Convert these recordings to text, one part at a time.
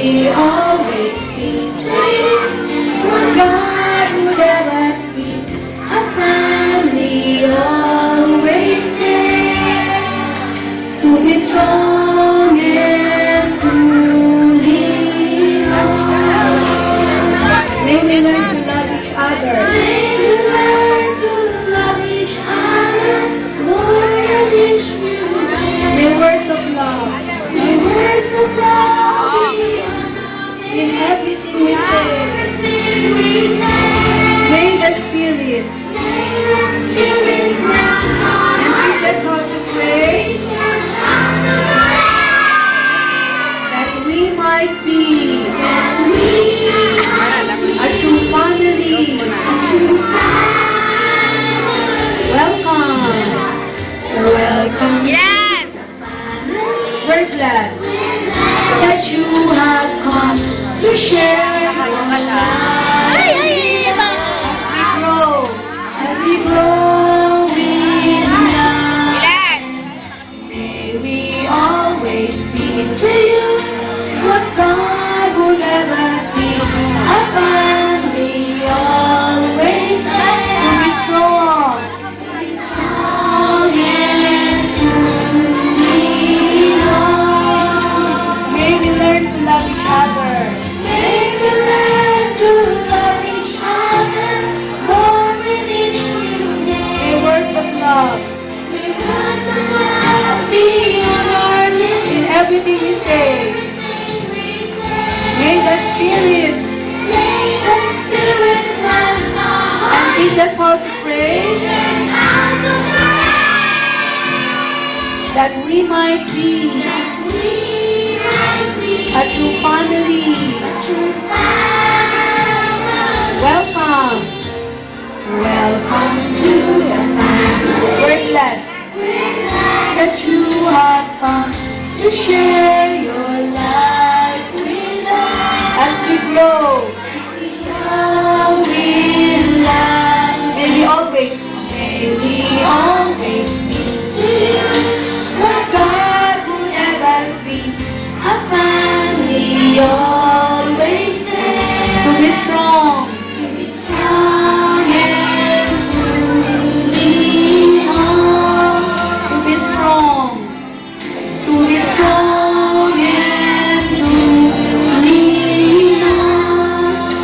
we always be to you what God would have us be, a family always there, to be strong and to lean on. May we learn to love each other. May we learn to love each other more than each other. May words of love. May words of love be in everything we say. May the Spirit grant and teach us how to pray, that we might be a true family. Welcome. Welcome. Yan! We're glad that you have come to share your life. Ay, ay, iba! As we grow in love, Ilan? may we always be to you what God would have us be, a family always there, to be strong and to lean on. May we learn to love each other. May we learn to love each other more with each new day. May words of love. May words of love be on our lips in everything we say. May the Spirit grant and teach us how to pray, that we might be a true family. Welcome. Welcome to the family. We're glad that you have come to share your life with us. As we grow in love, may we always be to you what God would have us be, a family always there, to be strong and to lean on, to be strong and to lean on,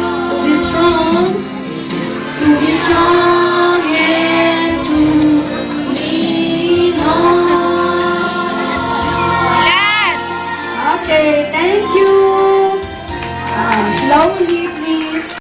to be strong and to lean on. Ilan? Okay, thank you. Slowly, please.